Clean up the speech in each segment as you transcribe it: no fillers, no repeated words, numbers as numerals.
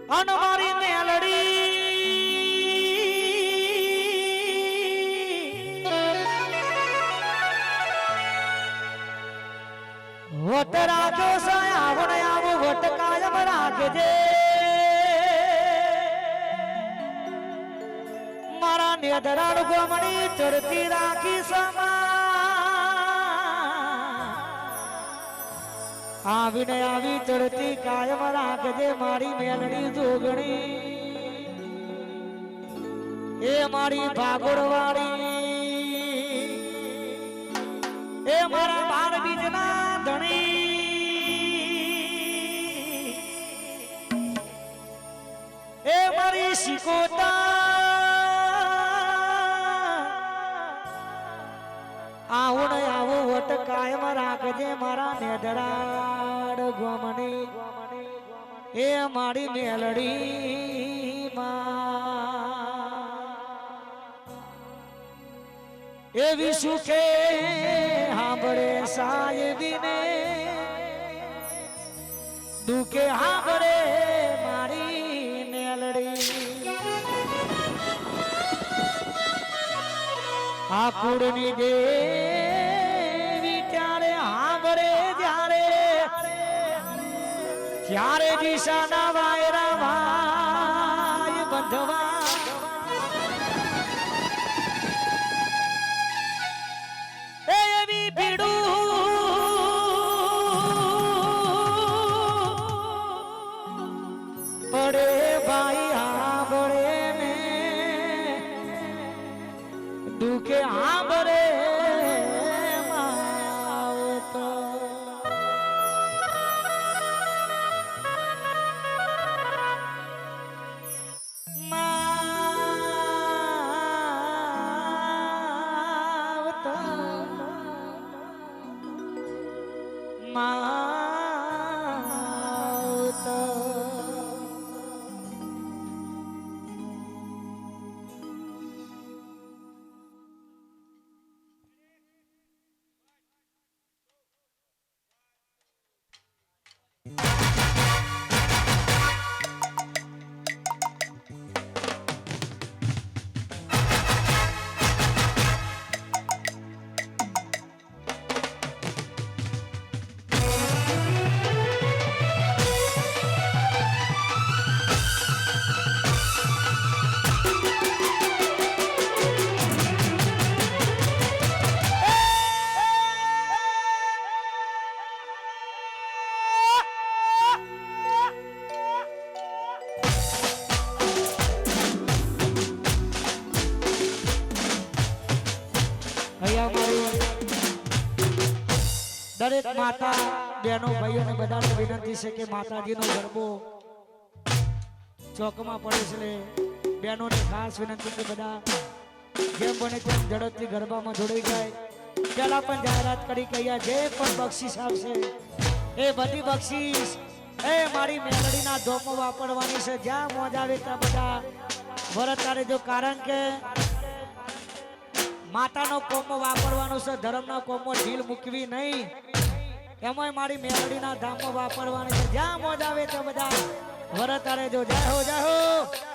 અન મારી મેલડી વટ રાજો આવડે આવો વટ કાયમ રાખજે મારા નેદરાળ ગોમણી ચડતી રાખી સમા આવીને આવી ચડતી કાયમ રાખજે મારી મેલડી જોગણી એ મારી ભાગોળવાળી એ મારા બાર બીજના ધણી એ મારી શિકોતા આવો ને આવો વટ કાયમ રાખજે મારા નેદરાડ ગોમણી એ મારી મેલડી માં એવી સુખે સાંભળે સાહેબીને દુખે સાંભળે મારી મેલડી આ કુળની દેવી ત્યારે સાંભળે ત્યારે દિશાના વાયરા ભાઈ બંધવા એવી ભીડું પડે ભાઈ સાંભળે ને દુખે સાંભળે દરેક માતા બહેનો ભાઈઓને બધાને વિનંતી છે કે માતાજીનો ગરબો ચોકમાં પડે છે બહેનોને ખાસ વિનંતી કે બધા જેમ બને તેમ ઝડપથી ગરબામાં જોડાઈ જાય પહેલા પણ જાહેરાત કરી કહીયા જે પણ બક્ષિસ આવશે એ બધી બક્ષિસ એ મારી મેલડીના ધોમો વાપરવાની છે જ્યાં મોજ આવે ત્યાં બધા વરત જો કારણ કે માતાનો કોમો વાપરવાનો છે ધર્મનો કોમો ઢીલ મૂકવી નહીં એમાંય મારી મેલડીના ધામો વાપરવાની છે જ્યાં મોજ આવે તે બધા વરતારે જો જય હો જય હો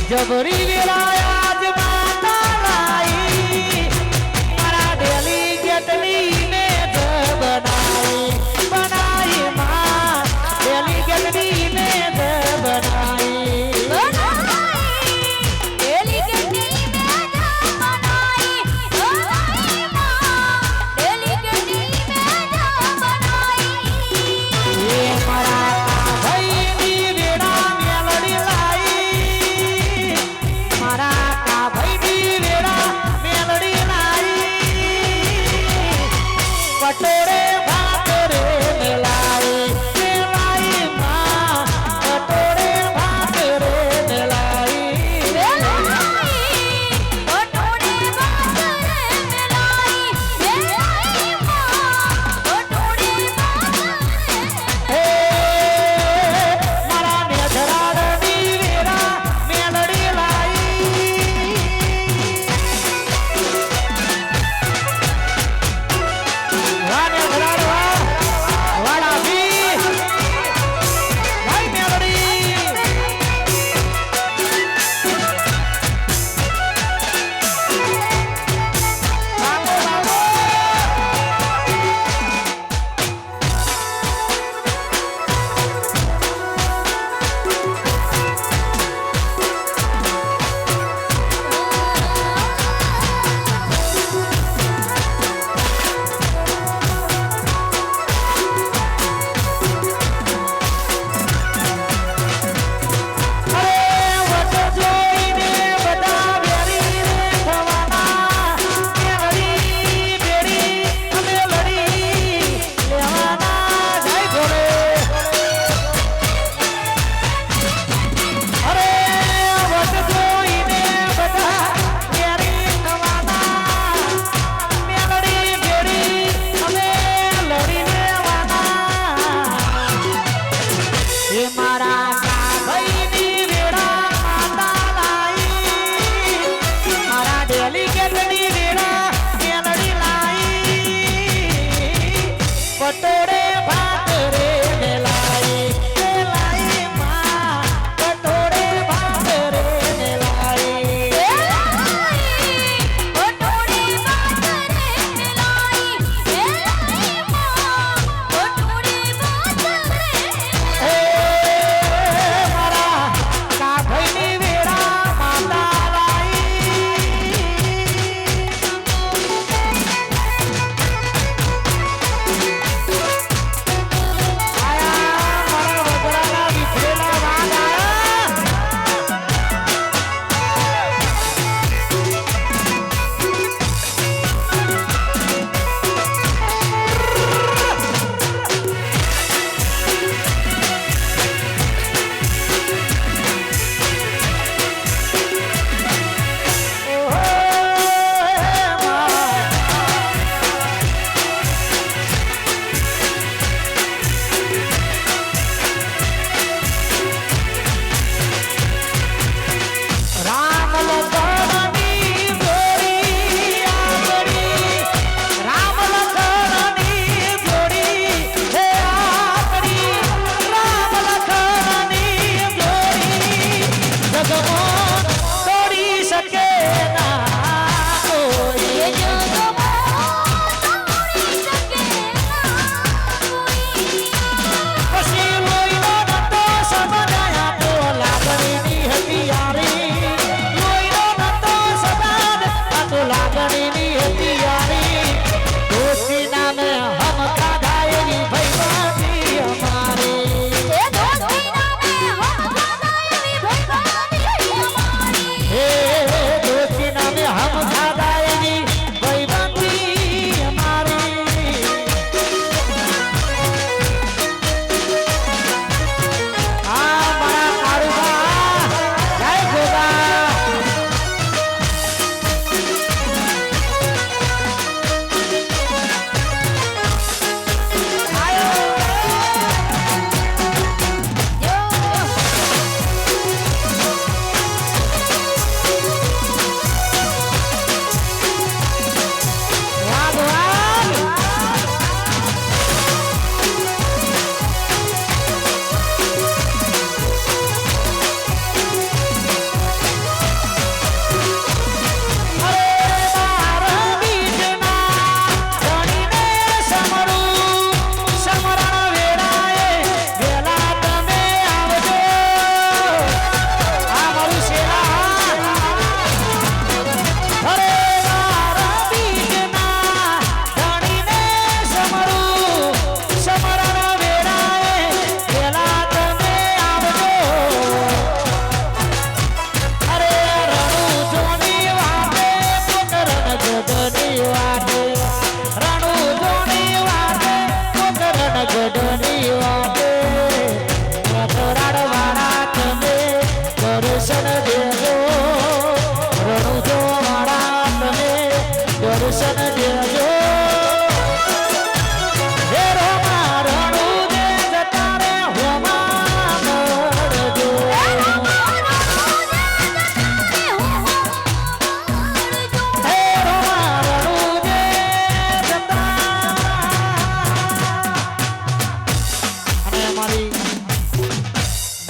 જબરી વેળા આજ માતા લાઈ મારા ડેલી ગેટની ને બનાઈ માં ડેલી ગેટની ને બનાઈ પટોરે ભાત રે મેલાઈ મેલાઈ માં પટોરે ભાત રે મેલાઈ પટોરે ભાત રે મેલાઈ મેલાઈ માં પટોરે ભાત હે મારા મેઘરાડની વેરા મેલડી લાઈ વાને ઘરાડવા વાડા બી ભાઈ મેલડી બાબો બાબો મારા ભાઈની વેળા માતા લાઈ મારા ડેલી ગેટની વેળા મેલડી લાઈ પટોરે ભાત રે મેલાઈ મેલાઈ માં પટોરે ભાત રે મેલાઈ પટોરે ભાત રે મેલાઈ મેલાઈ માં પટોરે ભાત રે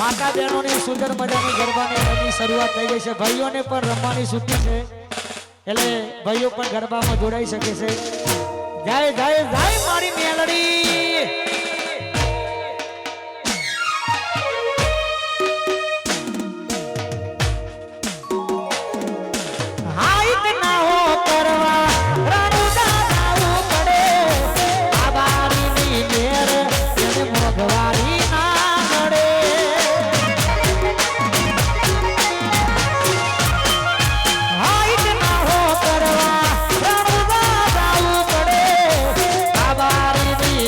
માતા બહેનોની સુંદર મજાની ગરબાની રમવાની શરૂઆત થઈ ગઈ છે ભાઈઓને પણ રમવાની છૂટી છે એટલે ભાઈઓ પણ ગરબામાં જોડાઈ શકે છે જય જય જય મારી મેલડી હાઈટ ના હો કરવા રણુદા જાવું પડે આબારીની મેર એને મોગવારી ના મળે હાઈટ ના હો કરવા રણુદા જાવું પડે આબારીની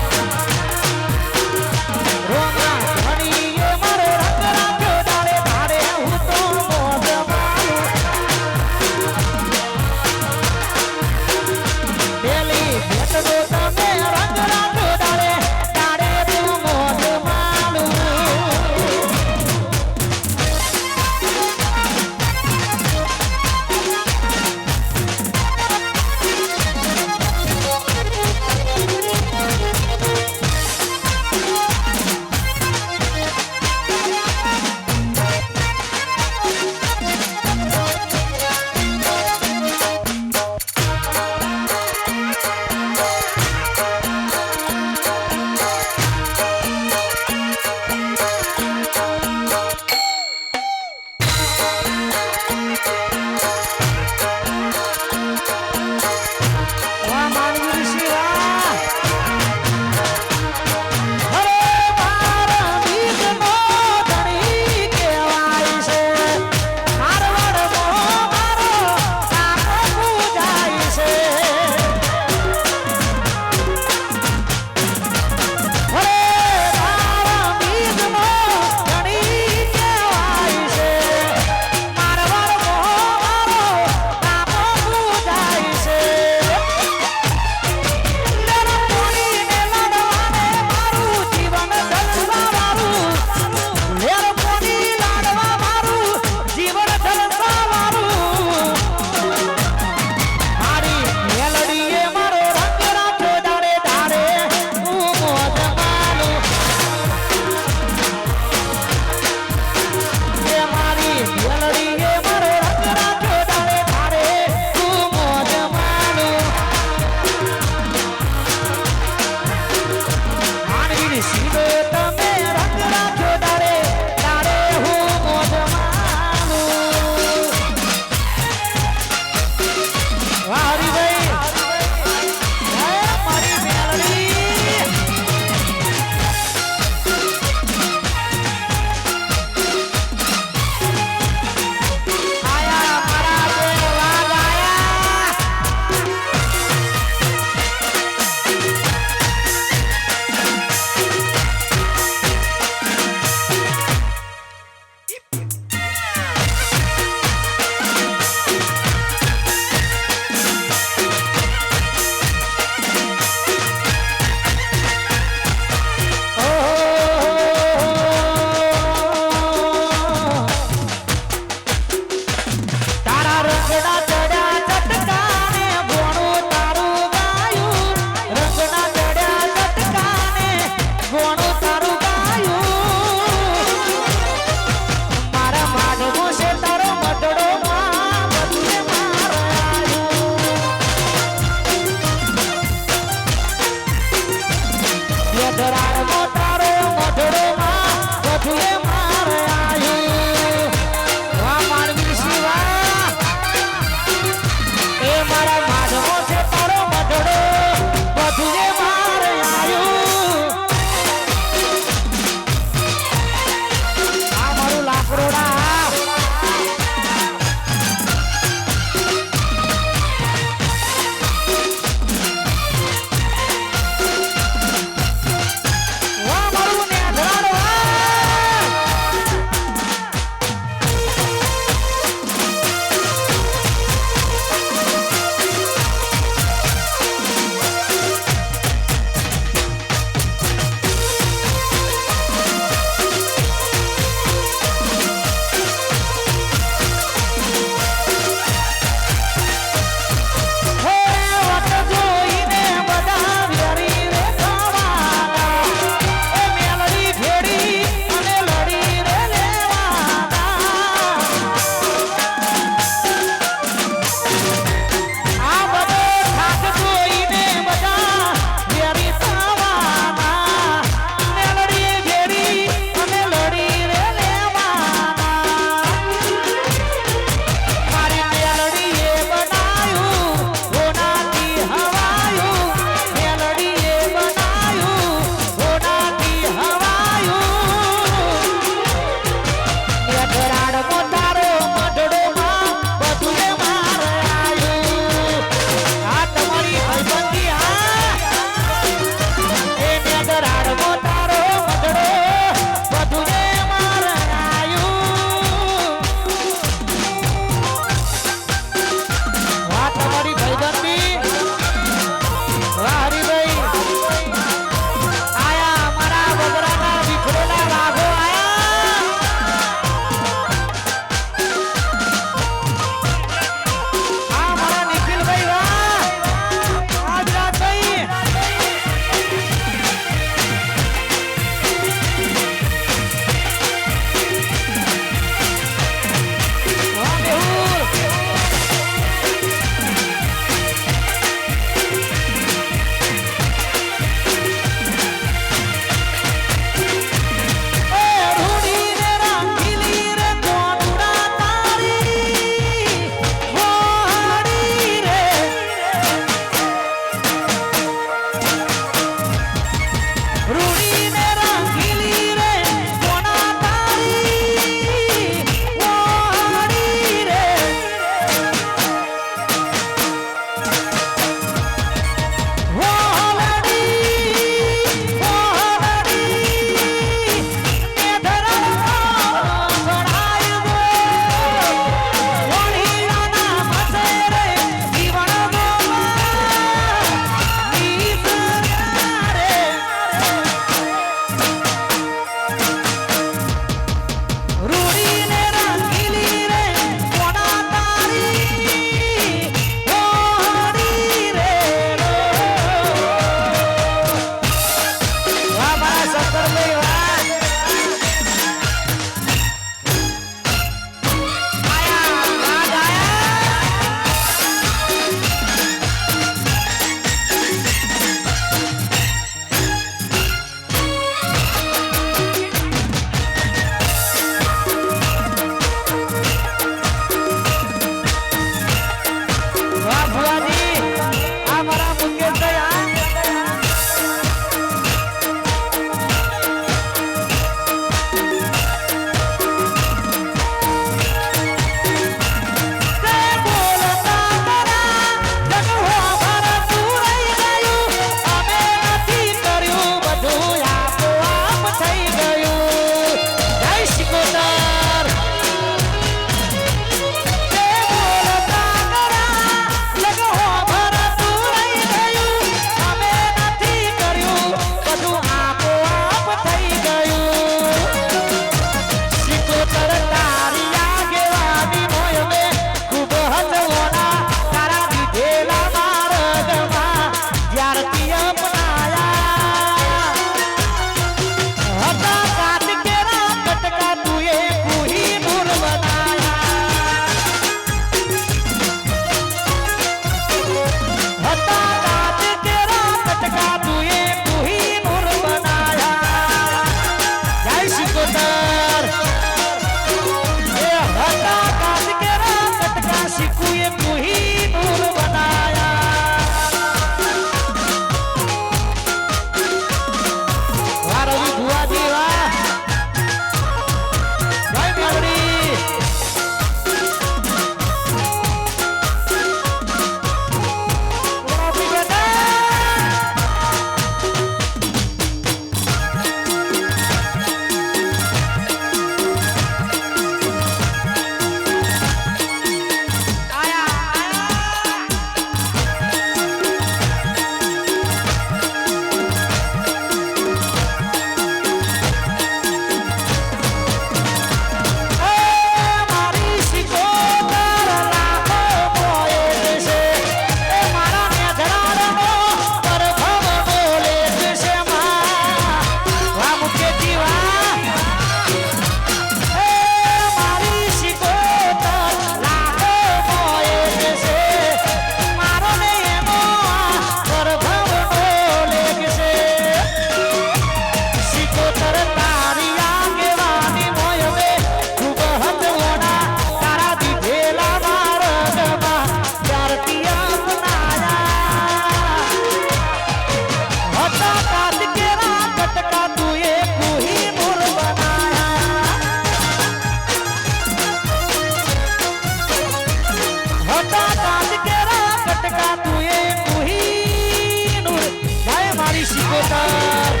હતા કાજ કેરા કટકા તુએ કુહી નૂર જાય મારી શિકોતર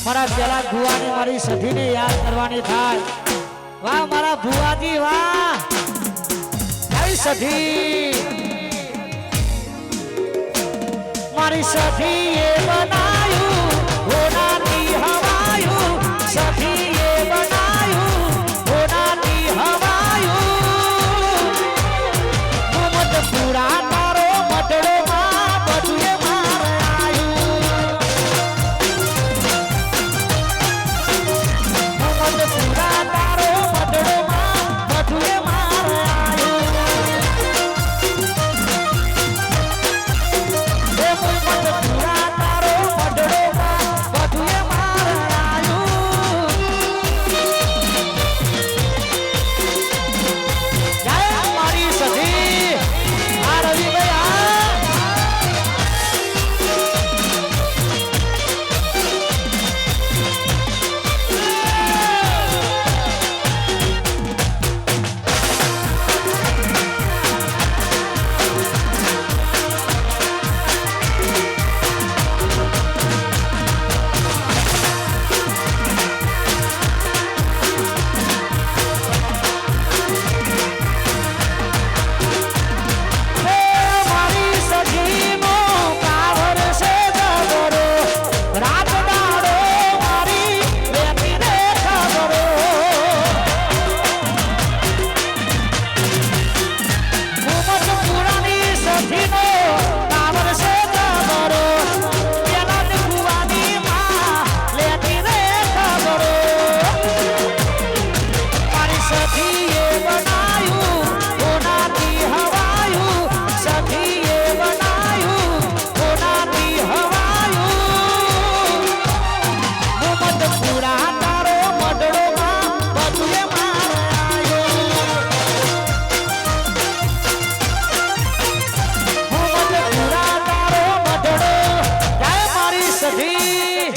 મારા પેલા ભુવાને મારી સધીને યાદ કરવાની થાય. વાહ મારા ભુવાજી વાહ, જય સધી. મારી સધીએ બનાયું હોનાની હવાયું, સધીએ બનાયું હોનાની હવાયું. મત પૂરા તારો મટડો માં સખીનો કાવર છે ખબરો પેલા ને કુવાની માં લેતી રે ખબરો મારી સખીએ બનાયું કોનાથી હવાયું સખીએ બનાયું કોનાથી હવાયું મોમત પૂરા તારો મડળોમાં બધુએ મારાયો મોમત પૂરા તારો મડળો જાય મારી સખી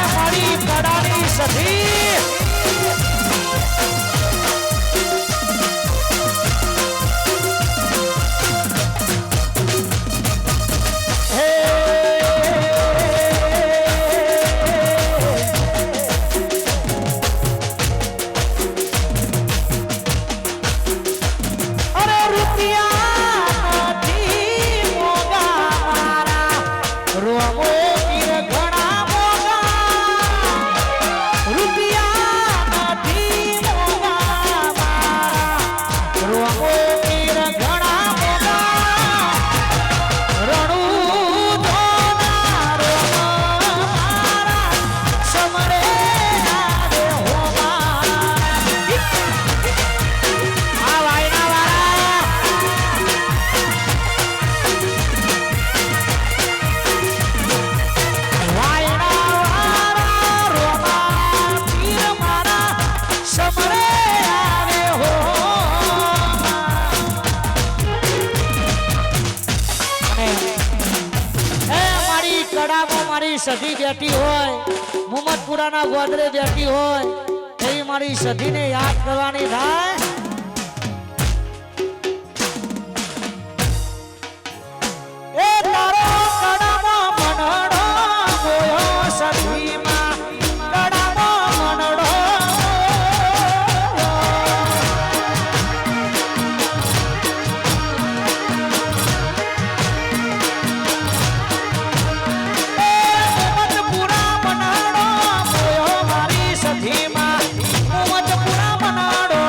મારી કડાની સખી અરે રૂપિયા નથી મોગા મારા રોમો પીર ઘણા મોગા રૂપિયા નથી મોગા મારા રોમો પીર ઘણા મોગા રણુ ધોના રોમ મારા સમરે આવે હો મારા આ વાયના વાળા વાયના વાળા રોમા પીર મારા સમરે આવે હો એ મારી કડામાં મારી સખી બેઠી હોય મુહમ્મદપુરાના ગોદરે બેઠી હોય એવી મારી સખીને યાદ કરવાની થાય એ તારો કડામાં મનડો ગોયો સખીમાં કડામાં મનડો મોહમ્મદપુરા મનાડો ગોયો મારી સખીમાં મોહમ્મદપુરા મનાડો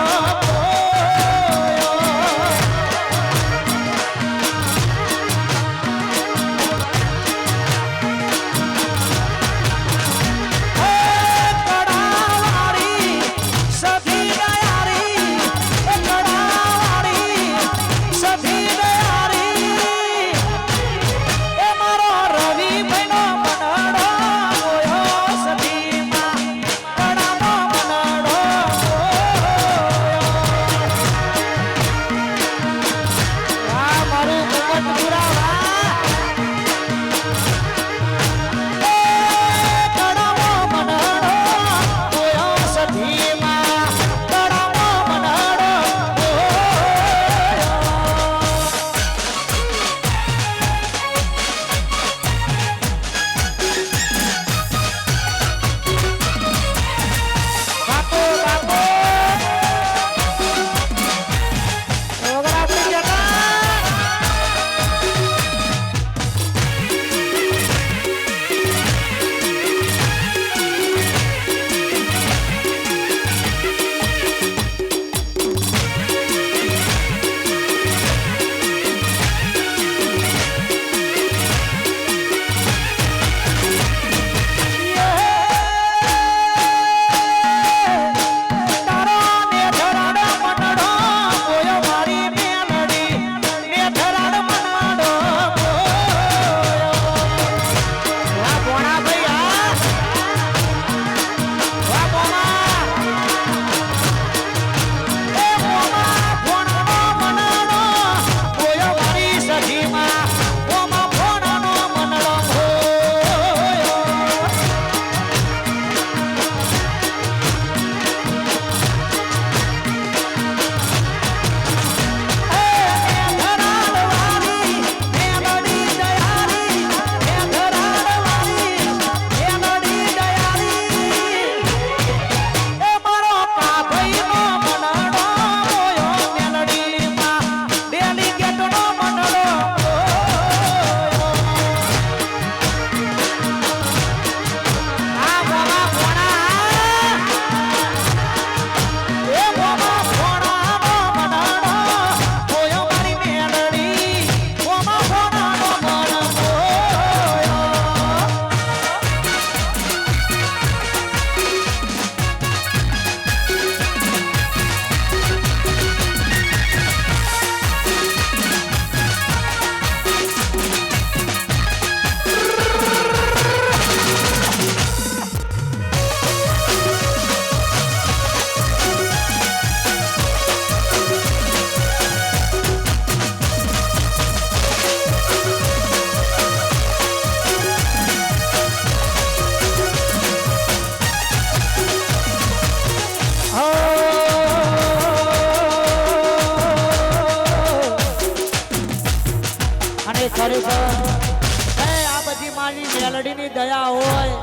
હોય,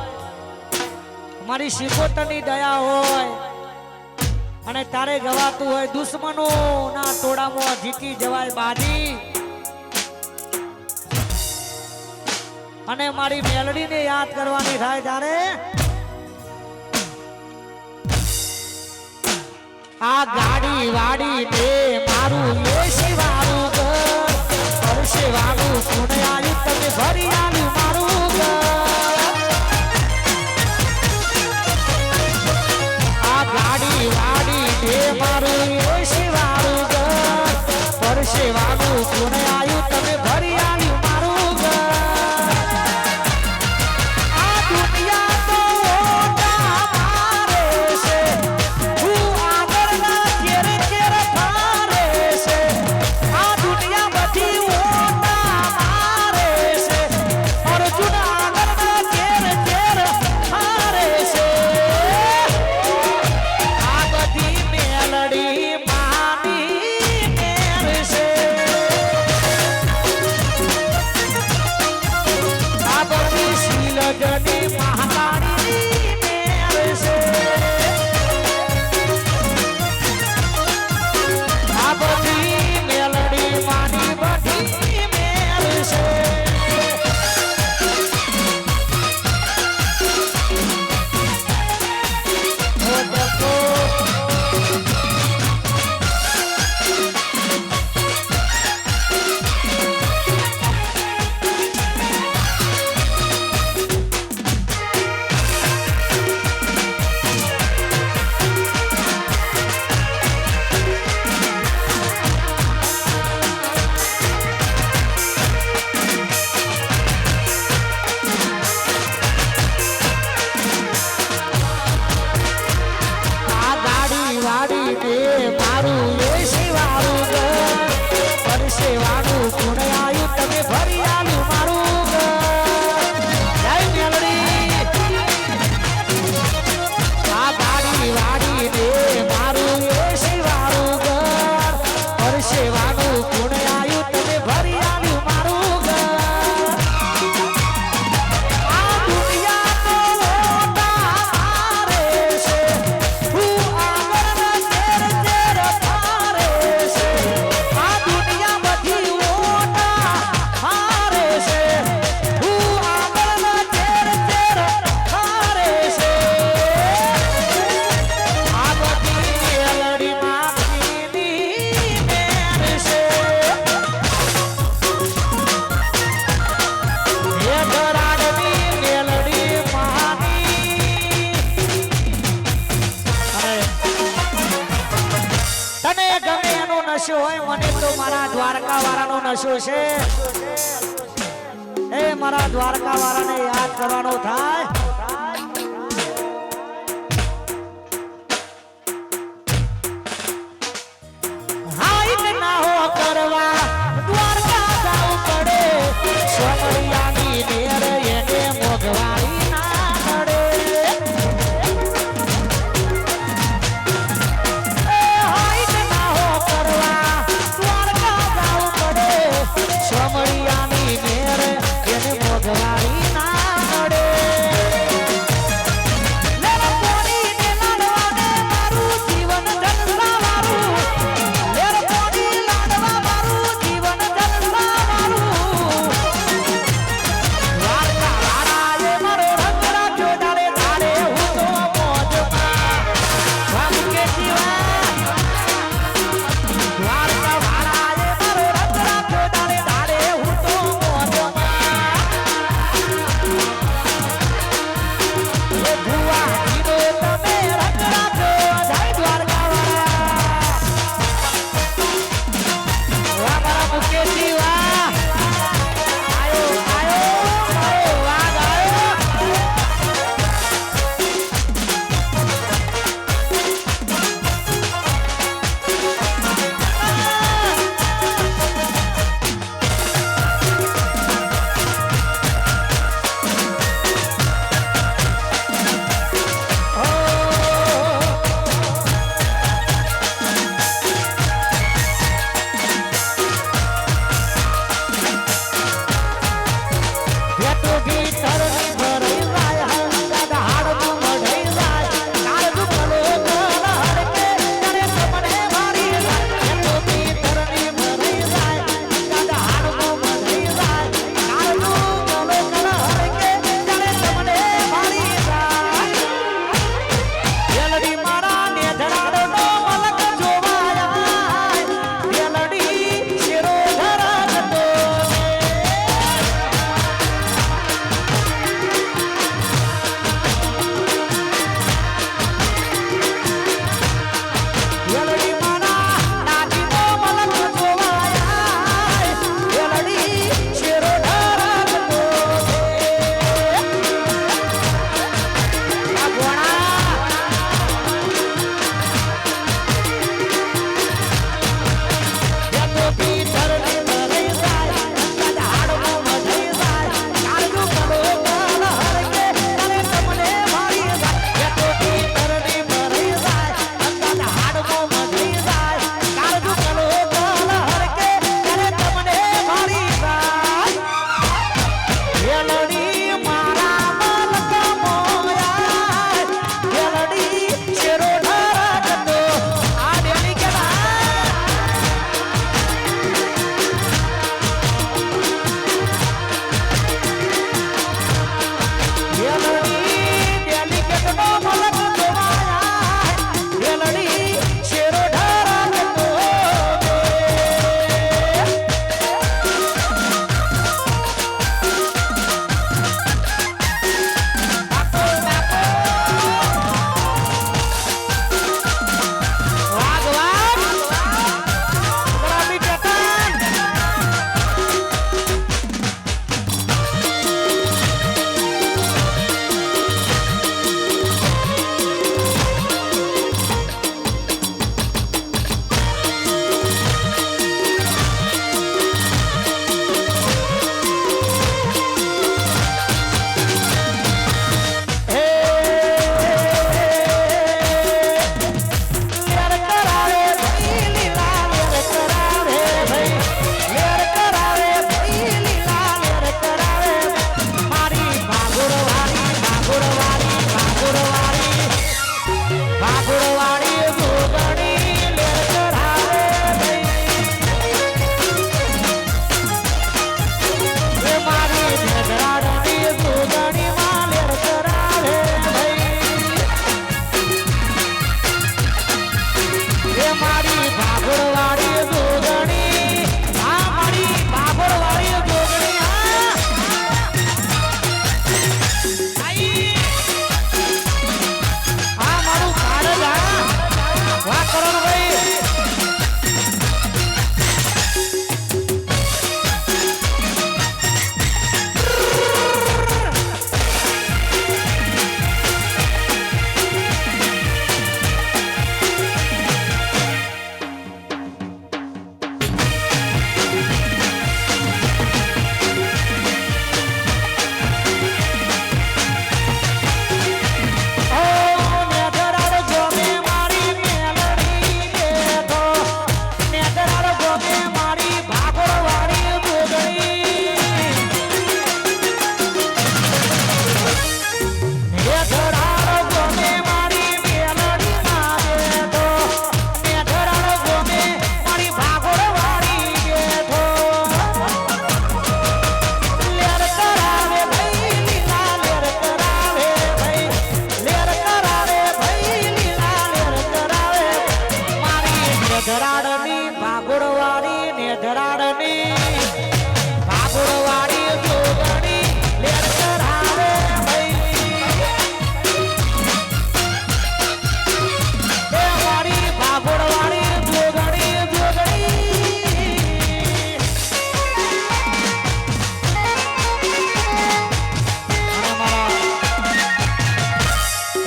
મારી શિકોતરની દયા હોય અને તારે ગવાતું હોય દુશ્મનો ના ટોળામાં જીતી જવાય બાજી અને મારી મેલડીને યાદ કરવાની થાય ત્યારે આ ગાડી વાડી ને મારું એસી વાળું ઘર પરસે વાળું સુણ્યાયું તમે ભરી આલ્યું મારું ઘર આ ગાડી વાડી ને મારું એસી વાળું ઘર પરસે વાળું સુણ્યાયું તમે ભરી આલ્યું મારું ઘર આ દુનિયા તો ઓટા મારે છે હું આગળના ઘેરે ઘેરે ફારે છે આ દુનિયા બધી ઓટા મારે છે અર્જુન આગળના ઘેરે ઘેરે ફારે છે આ બધી મેલડી માની મેર છે આ બધી શીલગની મહાકાળી મેર છે આ બધી મેલડી માની બધી મેર છે ઓ બકો આ ગાડી વાડી ને મારું એસી વાળું ઘર પરસે વાળું સુણ્યાયું તમે ભરી આલ્યું મારું ઘર જય મેલડી આ ગાડી વાડી ને મારું એસી વાળું ઘર પરસે વાળું સુણ્યાયું તમે ભરી આલ્યું મારું ઘર આ દુનિયા તો ઓટા મારે છે હું આગળના ઘેર ઘેર ફારે છે આ દુનિયા બધી ઓટા મારે છે હું આગળના ઘેર ઘેર ફારે છે આ બધી મેલડી માની મેર છે એ ઘરાડની મેલડી માની તને ગમે એનો નશો હોય મને તો મારા દ્વારકા વાળાનો નશો છે એ મારા દ્વારકા વાળાને યાદ કરવાનો થાય હાઈટ ના હો કરવા દ્વારકા જાવું પડે સોમરિયાની નેર એને મોગવારી ના નડે એ હાઈટ ના હો કરવા દ્વારકા જાવું પડે સોમરિયાની નેર એને મોગવારી ના નડે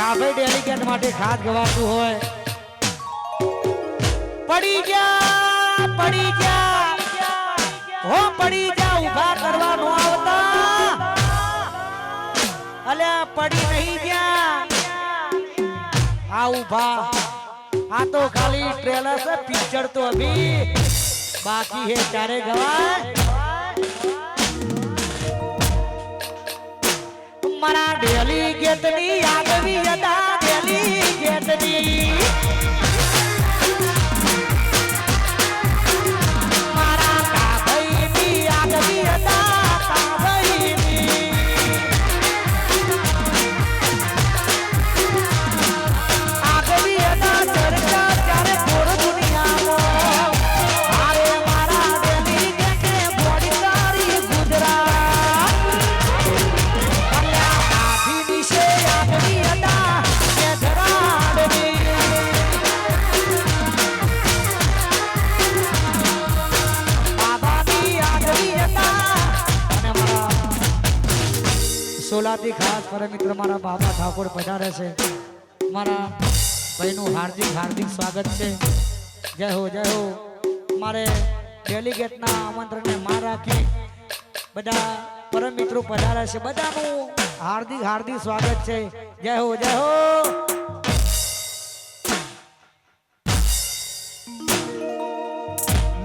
ભાઈ ડેલિકેટ માટે ખાસ ગવાતું હોય પડી જા હો પડી જા ઊભા કરવા નો આવતા અલ્યા પડી નહીં ગયા આ ઊભા આ તો ખાલી ટ્રેલર છે પિક્ચર તો અભી બાકી હે ચારે ગવા મારા ડેલિકેટની આગવી હતા ડેલિકેટની મારા કાભાઈની આગવી હતા કાભાઈની આગવી હતા ચર્ચા ત્યારે પૂર દુનિયામાં અરે મારા ડેલિકેટે બોડી કરી ગુજરાત સોલાથી ખાસ પરમ મિત્ર મારા બાબા ઠાકોર પધારે છે મારા ભાઈનું હાર્દિક સ્વાગત છે જય હો મારે ડેલિગેટના આમંત્રણને માન રાખી બધા પરમ મિત્રો પધારે છે બધાનું હાર્દિક સ્વાગત છે જય હો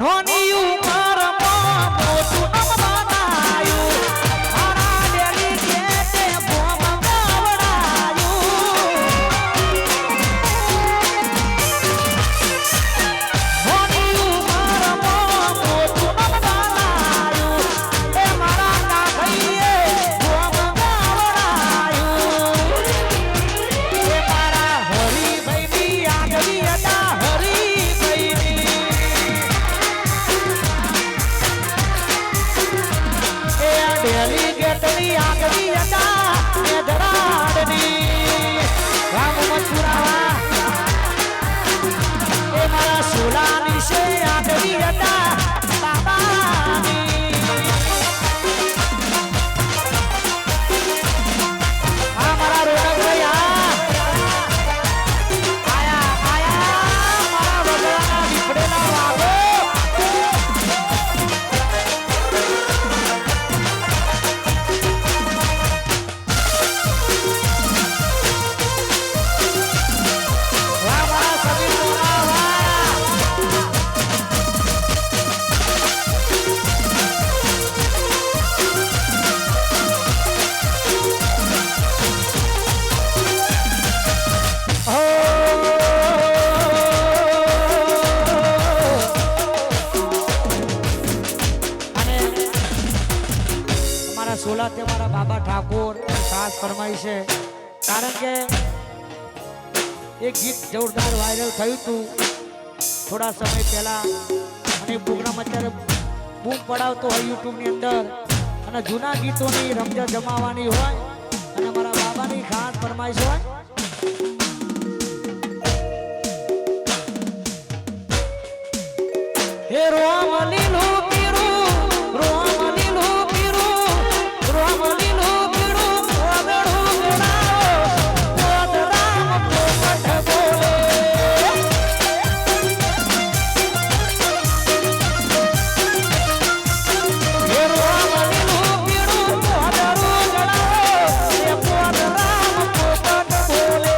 નોની ઉંમરમાં મોટું નામ બનાયું મારા ડેલિગેટે બોમ્બ ગાવડાયું નોની ઉંમરમાં મોટું નામ બનાયું એ મારા કાભાઈએ બોમ્બ ગાવડાયું એ મારા હરીભાઈની આગવી હતા હરીભાઈની ડેલિગેટની આગવી હતા એ ધરાડની રામ મથુરાવા એ મારા સોલાની છે આગવી હતા બાબાની આ મારા રોનકભાઈ આયા મારા વગડાના દીપડેના વાગો સોલા તે મારા બાબા ઠાકોર ખાસ ફરમાઈ છે કારણ કે એક ગીત જોરદાર વાયરલ થયું હતું થોડા સમય પહેલા અને પ્રોગ્રામ અત્યારે બૂમ પડાવતો હોય યુટ્યુબની અંદર અને જૂના ગીતોની રમઝટ જમાવાની હોય અને મારા બાબાની ખાસ ફરમાઈશ હોય હે રોમ લીલું પીરું રોમ લીલું પીરું રોમ લીલું પીરું ઓગળું ગણાવો પોત રામ પોપટ બોલે હે રોમ લીલું પીરું ઓગળું ગણાવો એ પોત રામ પોપટ બોલે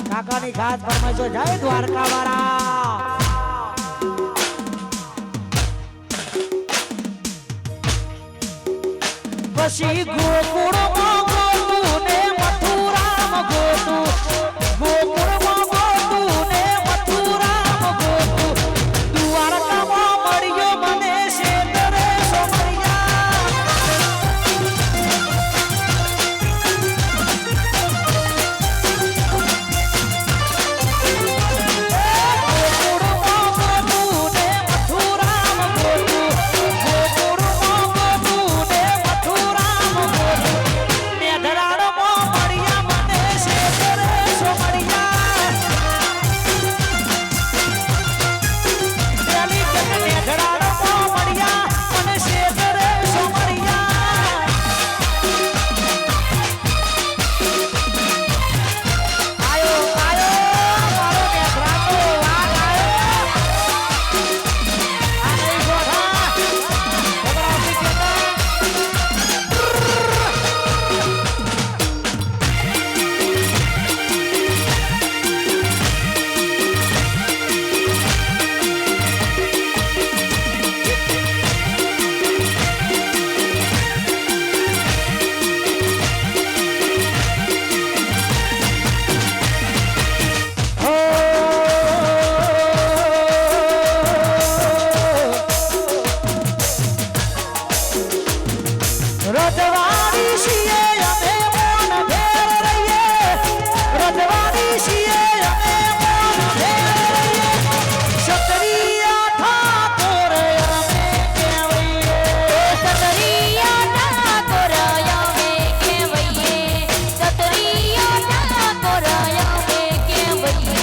કાકાની ખાસ ફરમાઈશો જય દ્વારકા વાળા પછી ગોકુળમાં ગોતું ને મથુરામ ગોતું ગોકુળમાં ગોતું ને મથુરામ ગોતું દ્વારકામાં મળ્યો મને શેતરે સોમરિયા ગોકુળમાં ગોતું ને મથુરામ ગોતું ગોકુળમાં ગોતું ને મથુરામ ગોતું મેઘરાળમાં મળ્યા મને શેતરે સોમરિયા પેલી કે મેઘરાળમાં મળ્યા મને શેતરે સોમરિયા આયો આયો મારો મેઘરાળો વાગ આયો આ નહીં ગોઠા ઓગળા આપણી કેતા રજવાડી છીએ અમે મોન ભેર રહીએ રજવાડી છીએ અમે મોન ભેર રહીએ ક્ષત્રિય ઠાકોર અમે કહેવાઈએ સતરિયા ઠાકોર અમે કહેવાઈએ સતરિયા ઠાકોર અમે કહેવાઈએ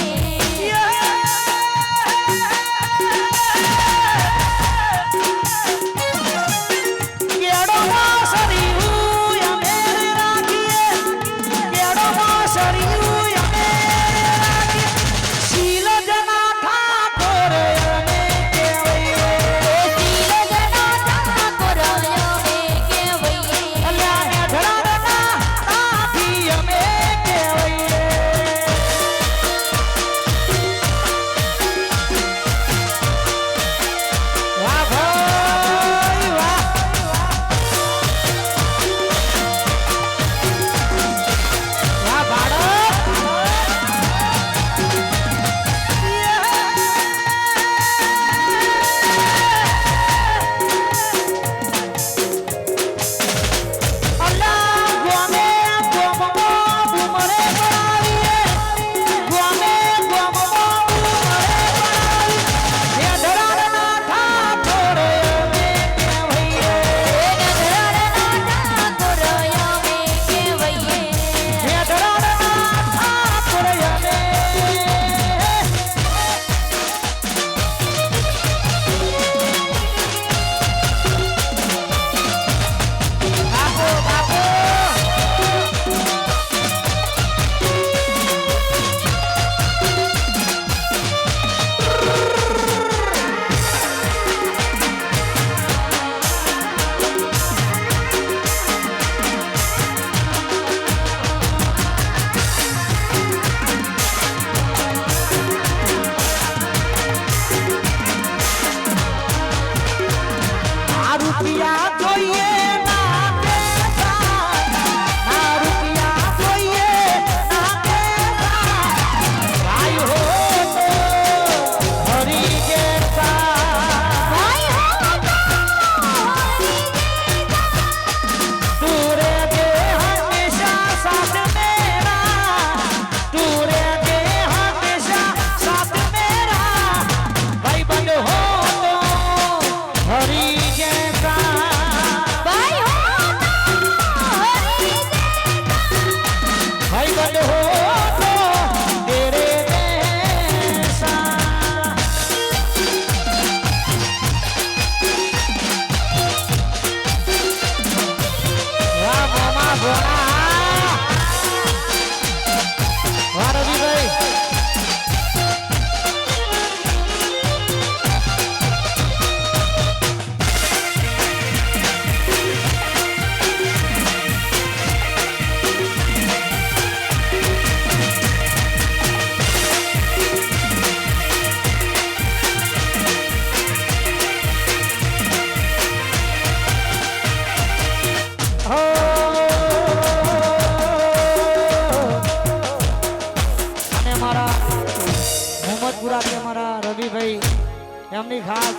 કેડોમાં સરિયું અમે રાખીએ કેડોમાં સરિયું અમે રાખીએ શીલજના ઠાકોર અમે કહેવાઈએ શીલજના ઠાકોર અમે કહેવાઈએ અલ્યા મેઘરાળના નાથી અમે કહેવાઈએ વાહ ભાઈ વાહ વાહ બાળક અલ્લા ગોમે ગોમમો બુમરે પડાવીએ ગોમે ગોમમો બુમરે પડાવી મેઘરાળના ઠાકોર અમે કહેવાઈએ મેઘરાળના ઠાકોર અમે કહેવાઈએ મેઘરાળના ઠાકોર અમે બાપો બાપો આ રૂપિયા જોઈએ ના કેતા આ રૂપિયા જોઈએ ના કેતા ભાઈ હો તો હરી કેતા ભાઈ હો तू रहते हमेशा साथ मेरा तू रहते हमेशा साथ मेरा भाई बंद हो तो हरी जैसा મોહમ્મદપુરાથી અમારા રવિભાઈ એમની ખાસ